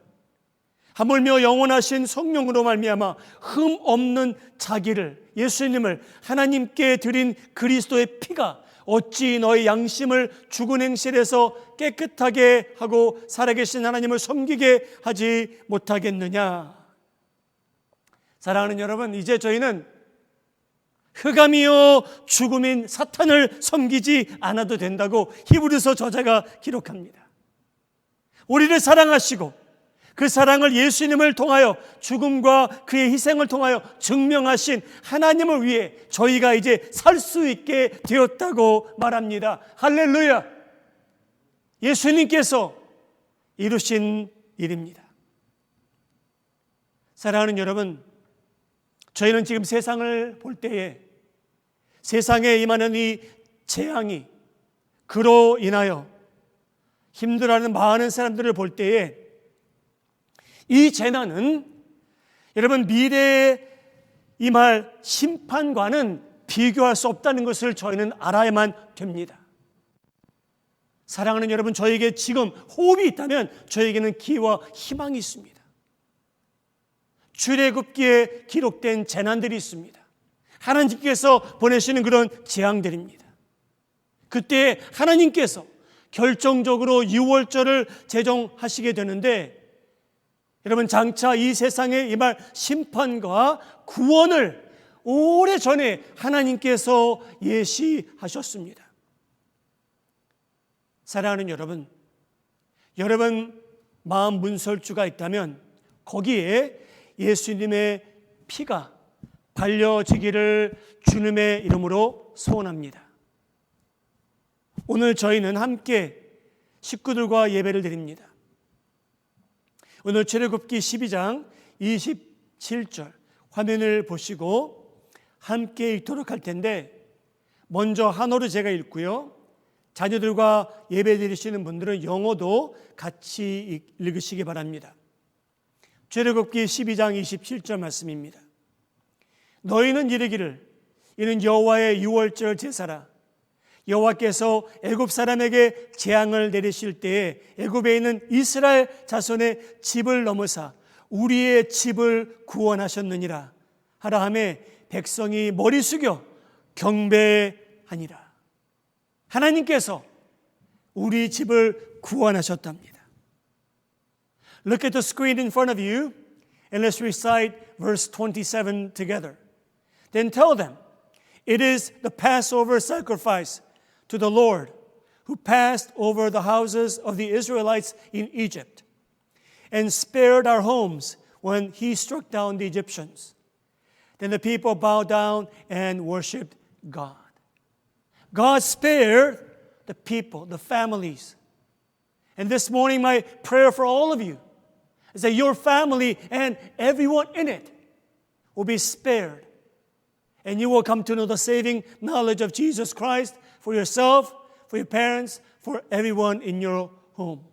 하물며 영원하신 성령으로 말미암아 흠 없는 자기를, 예수님을 하나님께 드린 그리스도의 피가 어찌 너의 양심을 죽은 행실에서 깨끗하게 하고 살아계신 하나님을 섬기게 하지 못하겠느냐. 사랑하는 여러분, 이제 저희는 흑암이요 죽음인 사탄을 섬기지 않아도 된다고 히브리서 저자가 기록합니다. 우리를 사랑하시고 그 사랑을 예수님을 통하여 죽음과 그의 희생을 통하여 증명하신 하나님을 위해 저희가 이제 살 수 있게 되었다고 말합니다. 할렐루야! 예수님께서 이루신 일입니다. 사랑하는 여러분, 저희는 지금 세상을 볼 때에 세상에 임하는 이 재앙이 그로 인하여 힘들어하는 많은 사람들을 볼 때에 이 재난은 여러분 미래에 임할 심판과는 비교할 수 없다는 것을 저희는 알아야만 됩니다. 사랑하는 여러분, 저에게 지금 호흡이 있다면 저에게는 기회와 희망이 있습니다. 출애굽기에 기록된 재난들이 있습니다. 하나님께서 보내시는 그런 재앙들입니다. 그때 하나님께서 결정적으로 유월절을 제정하시게 되는데 여러분, 장차 이 세상에 임할 심판과 구원을 오래전에 하나님께서 예시하셨습니다. 사랑하는 여러분, 여러분 마음 문설주가 있다면 거기에 예수님의 피가 발려지기를 주님의 이름으로 소원합니다. 오늘 저희는 함께 식구들과 예배를 드립니다. 오늘 출애굽기 12장 27절 화면을 보시고 함께 읽도록 할 텐데, 먼저 한어로 제가 읽고요, 자녀들과 예배 드리시는 분들은 영어도 같이 읽으시기 바랍니다. 출애굽기 12장 27절 말씀입니다. 너희는 이르기를 이는 여호와의 유월절 제사라. 여호와께서 애굽 사람에게 재앙을 내리실 때에 애굽에 있는 이스라엘 자손의 집을 넘으사 우리의 집을 구원하셨느니라 하라 하매 백성이 머리 숙여 경배하니라. 하나님께서 우리 집을 구원하셨답니다. Look at the screen in front of you and let's recite verse 27 together. Then tell them, it is the Passover sacrifice to the Lord who passed over the houses of the Israelites in Egypt and spared our homes when he struck down the Egyptians. Then the people bowed down and worshiped God. God spared the people, the families. And this morning my prayer for all of you is that your family and everyone in it will be spared. And you will come to know the saving knowledge of Jesus Christ for yourself, for your parents, for everyone in your home.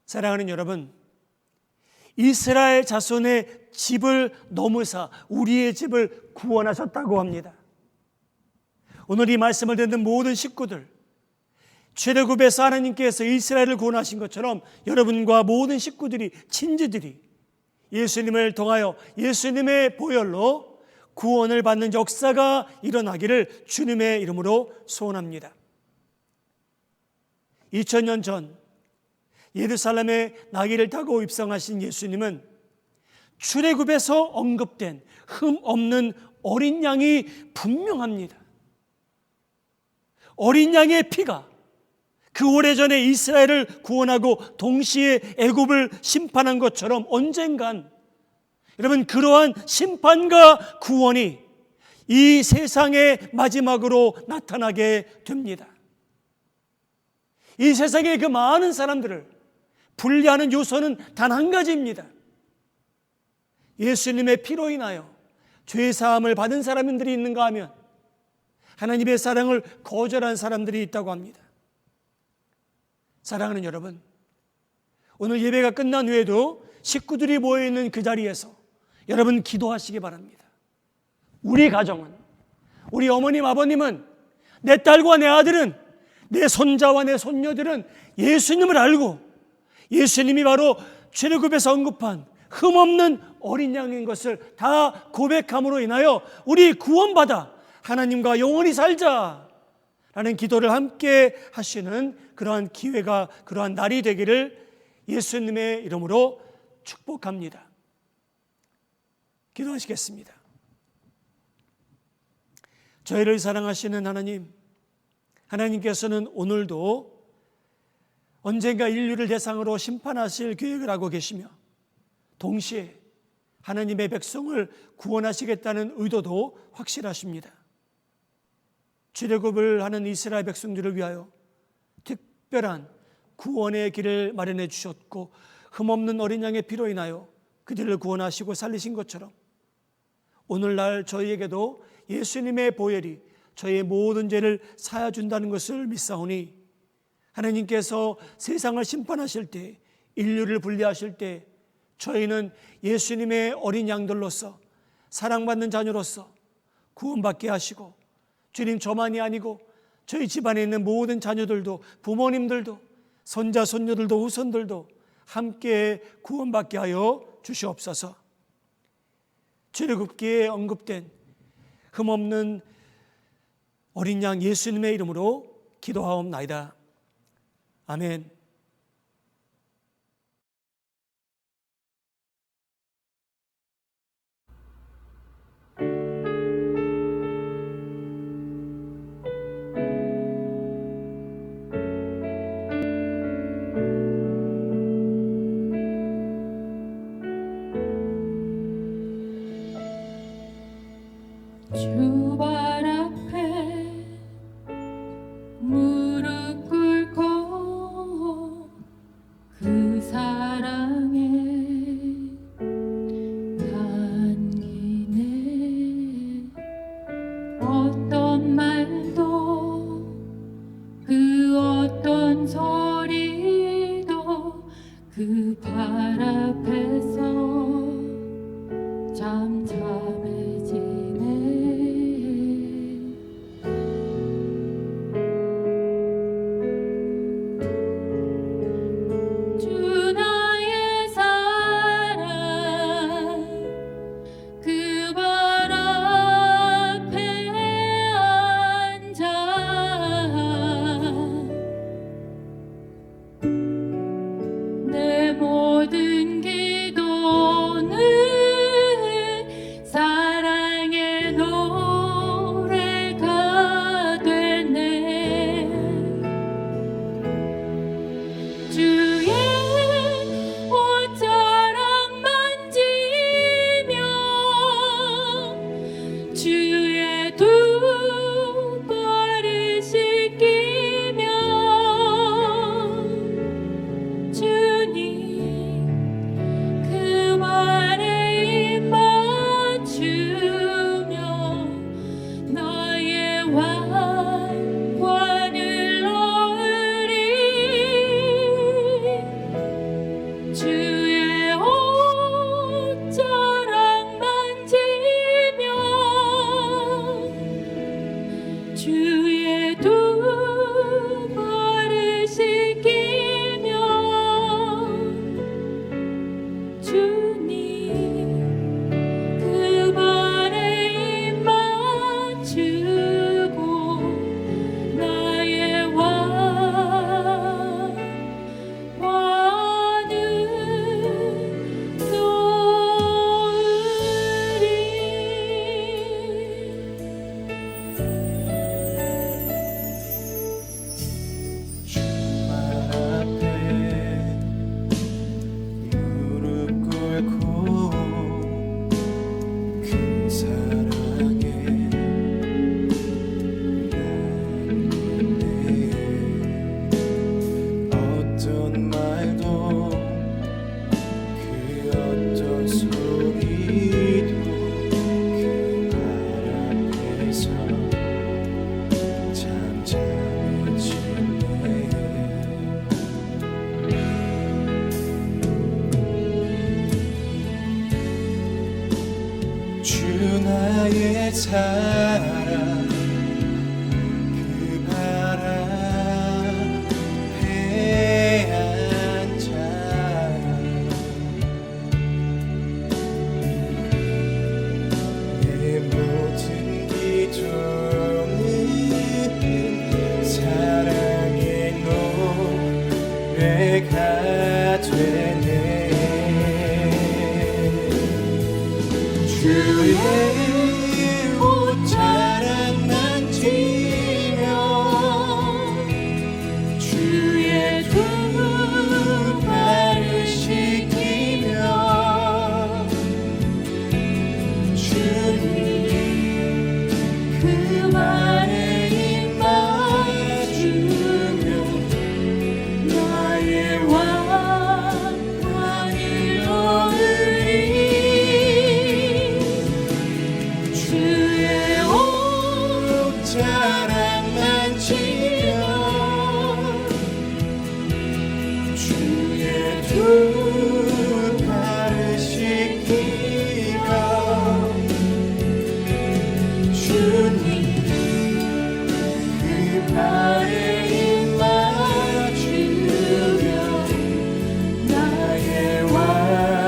사랑하는 여러분, 이스라엘 자손의 집을 넘으사 우리의 집을 구원하셨다고 합니다. 오늘 이 말씀을 듣는 모든 식구들, 출애굽에서 하나님께서 이스라엘을 구원하신 것처럼 여러분과 모든 식구들이, 친지들이 예수님을 통하여 예수님의 보혈로 구원을 받는 역사가 일어나기를 주님의 이름으로 소원합니다. 2000년 전 예루살렘에 나귀를 타고 입성하신 예수님은 출애굽에서 언급된 흠 없는 어린 양이 분명합니다. 어린 양의 피가 그 오래전에 이스라엘을 구원하고 동시에 애굽을 심판한 것처럼 언젠간 여러분 그러한 심판과 구원이 이 세상의 마지막으로 나타나게 됩니다. 이 세상의 그 많은 사람들을 분리하는 요소는 단 한 가지입니다. 예수님의 피로 인하여 죄사함을 받은 사람들이 있는가 하면 하나님의 사랑을 거절한 사람들이 있다고 합니다. 사랑하는 여러분, 오늘 예배가 끝난 후에도 식구들이 모여있는 그 자리에서 여러분 기도하시기 바랍니다. 우리 가정은, 우리 어머님, 아버님은, 내 딸과 내 아들은, 내 손자와 내 손녀들은 예수님을 알고 예수님이 바로 출애굽에서 언급한 흠없는 어린 양인 것을 다 고백함으로 인하여 우리 구원받아 하나님과 영원히 살자. 라는 기도를 함께 하시는 그러한 기회가, 그러한 날이 되기를 예수님의 이름으로 축복합니다. 기도하시겠습니다. 저희를 사랑하시는 하나님, 하나님께서는 오늘도 언젠가 인류를 대상으로 심판하실 계획을 하고 계시며 동시에 하나님의 백성을 구원하시겠다는 의도도 확실하십니다. 출애굽을 하는 이스라엘 백성들을 위하여 특별한 구원의 길을 마련해 주셨고 흠없는 어린 양의 피로 인하여 그들을 구원하시고 살리신 것처럼 오늘날 저희에게도 예수님의 보혈이 저희의 모든 죄를 사하준다는 것을 믿사오니 하나님께서 세상을 심판하실 때, 인류를 분리하실 때 저희는 예수님의 어린 양들로서 사랑받는 자녀로서 구원받게 하시고 주님, 저만이 아니고 저희 집안에 있는 모든 자녀들도, 부모님들도, 손자, 손녀들도, 후손들도 함께 구원받게 하여 주시옵소서. 출애굽기에 언급된 흠없는 어린 양 예수님의 이름으로 기도하옵나이다. 아멘. 주 발 앞에 무릎 꿇고 그 사랑에 담기네. 어떤 말도 그 어떤 소리도 그 발 앞에서 잠잠해지네. 주 나의 사랑 그 발 앞에 앉아 내 모든 기도는 사랑의 노래가 되네. 주의 옷자락 만지며 주의 두 발을 씻기며 주님 그 발에 입 맞추며 너의 왕관을 놓으리. 주의 옷자락 만지며 주의 두 발을 씻기며 주님 그 발에 입 맞추고 나의 왕관을 놓으리. 주말 앞에 무릎 꿇고 그 사랑에 담기네. 어떤 말도 그 어떤 소리도 그 발 앞에서 잠잠해지네. 주 나의 사랑 그 발 앞에 앉아 내 모든 기도는 다 되네. 주의 옷자락만 지며 주의 두 발을 씻기며 주님 그 발에 입 맞추며 나의 왕관을 얻으리. 주의 옷자락만 지며 주의 두 발을 씻기며 주님 그 발에 입 맞추며 나의 왕관을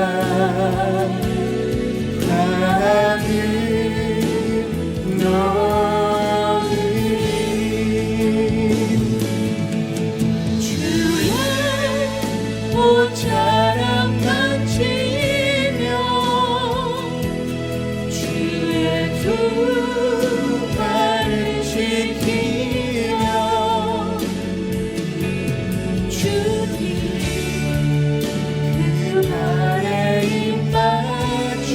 주의 옷자락만 지며 주의 두 발을 씻기며 주님 그 발에 입 맞추며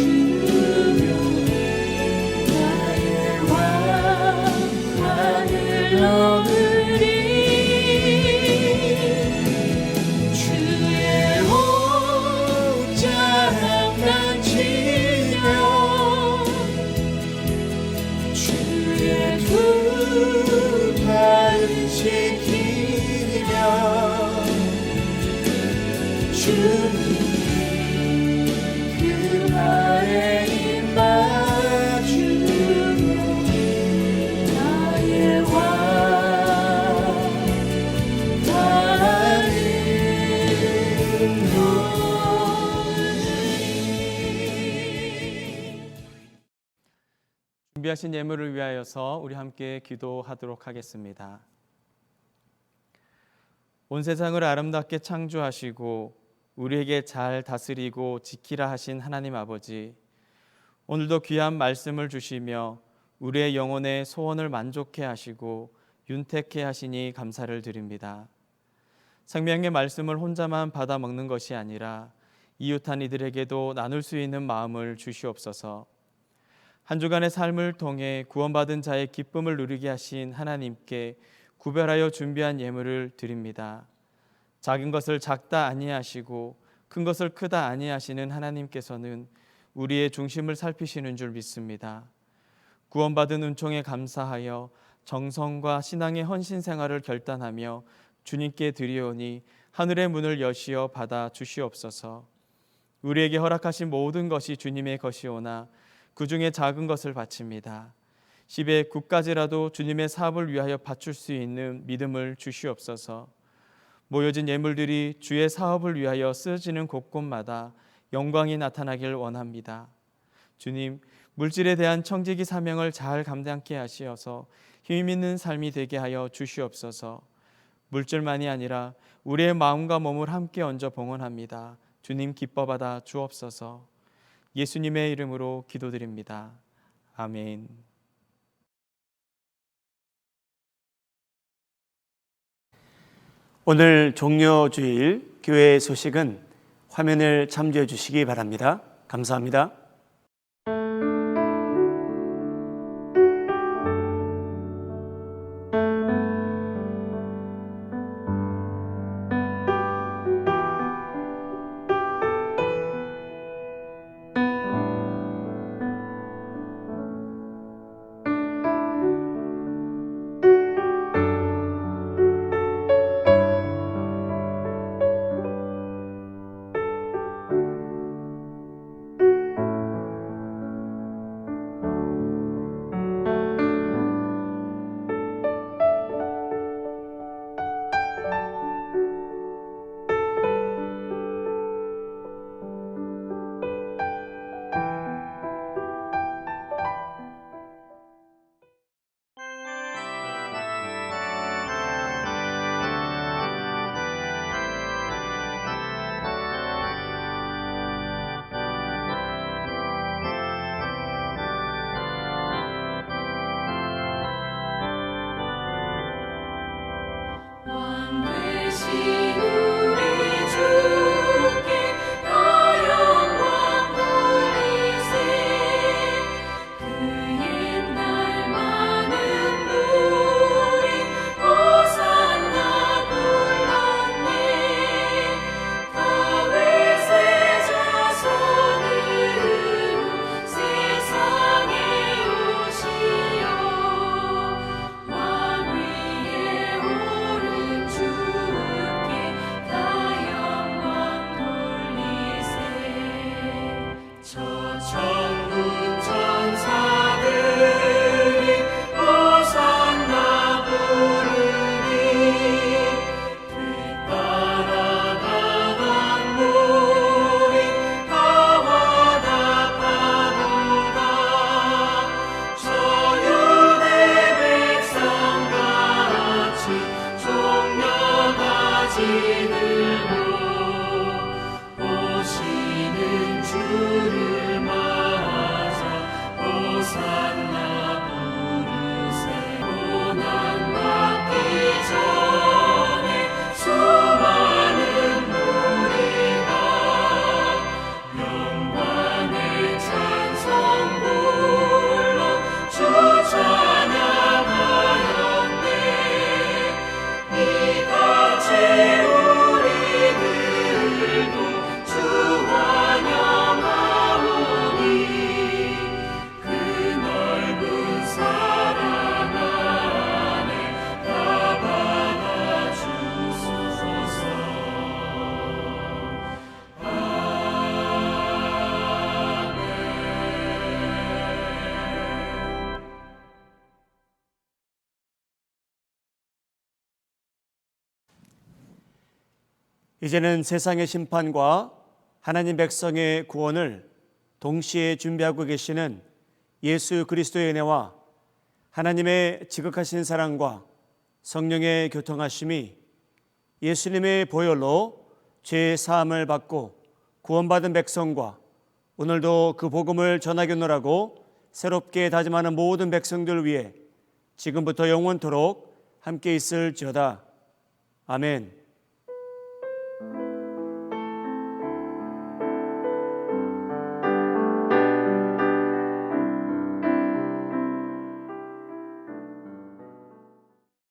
나의 왕관을 얻으리. 주의 옷자락만 지며 주의 두 발을 씻기며 주님 그 발에 입 맞추며 나의 준비하신 예물을 위하여서 우리 함께 기도하도록 하겠습니다. 온 세상을 아름답게 창조하시고 우리에게 잘 다스리고 지키라 하신 하나님 아버지, 오늘도 귀한 말씀을 주시며 우리의 영혼의 소원을 만족해 하시고 윤택해 하시니 감사를 드립니다. 생명의 말씀을 혼자만 받아 먹는 것이 아니라 이웃한 이들에게도 나눌 수 있는 마음을 주시옵소서. 한 주간의 삶을 통해 구원받은 자의 기쁨을 누리게 하신 하나님께 구별하여 준비한 예물을 드립니다. 작은 것을 작다 아니하시고 큰 것을 크다 아니하시는 하나님께서는 우리의 중심을 살피시는 줄 믿습니다. 구원받은 은총에 감사하여 정성과 신앙의 헌신 생활을 결단하며 주님께 드리오니 하늘의 문을 여시어 받아 주시옵소서. 우리에게 허락하신 모든 것이 주님의 것이오나 그 중에 작은 것을 바칩니다. 10의 9까지라도 주님의 사업을 위하여 바칠 수 있는 믿음을 주시옵소서. 모여진 예물들이 주의 사업을 위하여 쓰여지는 곳곳마다 영광이 나타나길 원합니다. 주님, 물질에 대한 청지기 사명을 잘 감당케 하시어서 힘 있는 삶이 되게 하여 주시옵소서. 물질만이 아니라 우리의 마음과 몸을 함께 얹어 봉헌합니다. 주님 기뻐 받아 주옵소서. 예수님의 이름으로 기도드립니다. 아멘. 오늘 종료주일 교회 소식은 화면을 참조해 주시기 바랍니다. 감사합니다. 이제는 세상의 심판과 하나님 백성의 구원을 동시에 준비하고 계시는 예수 그리스도의 은혜와 하나님의 지극하신 사랑과 성령의 교통하심이 예수님의 보혈로 죄 사함을 받고 구원받은 백성과 오늘도 그 복음을 전하겠노라고 새롭게 다짐하는 모든 백성들 위해 지금부터 영원토록 함께 있을지어다. 아멘.